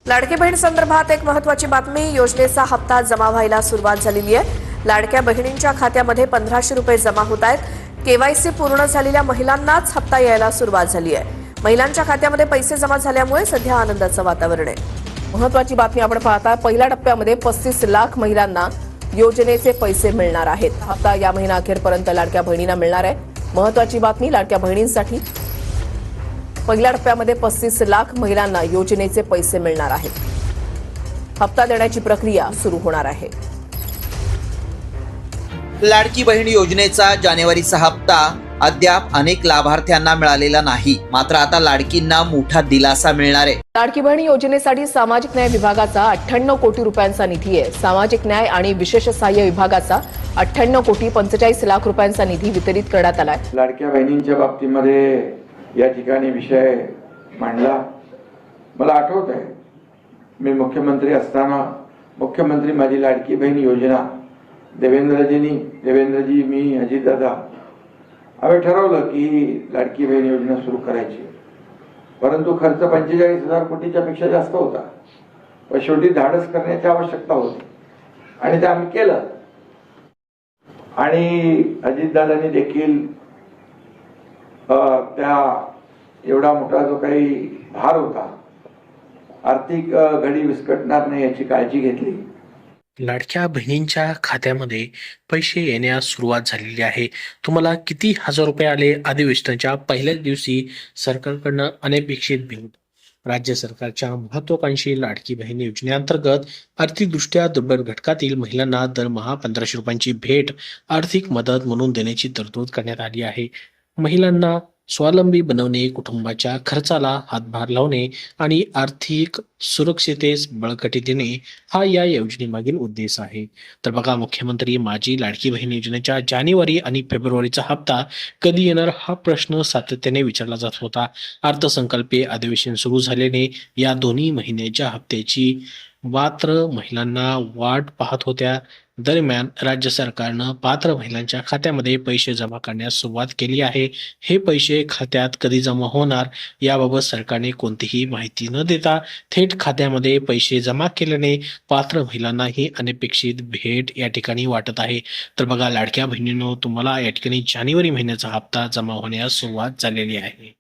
लाडकी बहीण संदर्भात एक महत्त्वाची बातमी. योजनेचा हप्ता जमा व्हायला सुरुवात झालेली आहे. लाडक्या बहिणींच्या खात्यामध्ये 1500 रुपये जमा होत आहेत. केवायसी पूर्ण झालेल्या महिलांनाच हप्ता यायला सुरुवात झाली आहे. महिलांच्या खात्यामध्ये पैसे जमा झाल्यामुळे सध्या आनंदाचं वातावरण आहे. महत्त्वाची बातमी आपण पाहता. पहिल्या टप्प्यामध्ये 35 लाख महिलांना योजनेचे पैसे मिळणार आहेत. हप्ता या महिना अखेरपर्यंत लाडक्या बहिणींना मिळणार आहे. महत्त्वाची बातमी लाडक्या बहिणींसाठी. पहिल्या टप्प्यामध्ये 35 लाख महिलांना योजनेचे पैसे मिळणार आहेत. हप्ता देण्याची प्रक्रिया सुरू होणार आहे. लाडकी बहीण योजनेचा जानेवारीचा हप्ता अद्याप अनेक लाभार्थ्यांना मिळालेला नाही. मात्र आता लाडकींना मोठा दिलासा मिळणार आहे. लाडकी बहीण योजनेसाठी सामाजिक न्याय विभागाचा 98 कोटी रुपयांचा निधी आहे. सामाजिक न्याय आणि विशेष सहाय्य विभागाचा 98 कोटी 45 लाख रुपयांचा निधी वितरित करण्यात आला आहे. लाडक्या बहिणींच्या बाबतीमध्ये या ठिकाणी विषय मांडला. मला आठवत आहे, मी मुख्यमंत्री असताना मुख्यमंत्री माझी लाडकी बहीण योजना देवेंद्रजी, मी, अजितदादा आम्ही ठरवलं की लाडकी बहीण योजना सुरू करायची. परंतु खर्च 45,000 कोटीच्या पेक्षा जास्त होता. पण शेवटी धाडस करण्याची आवश्यकता होती आणि ते आम्ही केलं. आणि अजितदादांनी देखील त्या एवढा मोठा जो काही भार होता, आर्थिक घडी विस्कटणार नाही याची काळजी घेतली. लाडक्या बहिणींच्या खात्यामध्ये पैसे येण्यास सुरुवात झालेली आहे. तुम्हाला किती हजार रुपये आले? अधिवेशनाच्या पहिल्याच दिवशी सरकारकडनं अनपेक्षित भेट. राज्य सरकारच्या महत्वाकांक्षी लाडकी बहीण योजनेअंतर्गत आर्थिकदृष्ट्या दुर्बल घटकातील महिलांना दरमहा 1500 रुपयांची भेट आर्थिक मदत म्हणून देण्याची तरतूद करण्यात आली आहे. महिलांना स्वावलंबी बनवणे, कुटुंबाच्या खर्चाला हातभार लावणे आणि आर्थिक सुरक्षितेस बळकटी देणे हा या योजनेमागील उद्देश आहे. तर बघा, मुख्यमंत्री माझी लाडकी बहीण योजनेच्या जानेवारी आणि फेब्रुवारीचा हप्ता कधी येणार हा प्रश्न सातत्याने विचारला जात होता. अर्थसंकल्पीय अधिवेशन सुरू झाल्याने या दोन्ही महिन्याच्या हप्त्याची पात्र महिलांना वाट पाहत होत्या. दरम्यान राज्य सरकारनं पात्र महिलांच्या खात्यामध्ये पैसे जमा करण्यास सुरुवात केली आहे. हे पैसे खात्यात कधी जमा होणार याबाबत सरकारने कोणतीही माहिती न देता थेट खात्यामध्ये पैसे जमा केल्याने पात्र महिलांना ही अनपेक्षित भेट या ठिकाणी वाटत आहे. तर बघा लाडक्या बहिणींनो, तुम्हाला या ठिकाणी जानेवारी महिन्याचा हप्ता जमा होण्यास सुरुवात झालेली आहे.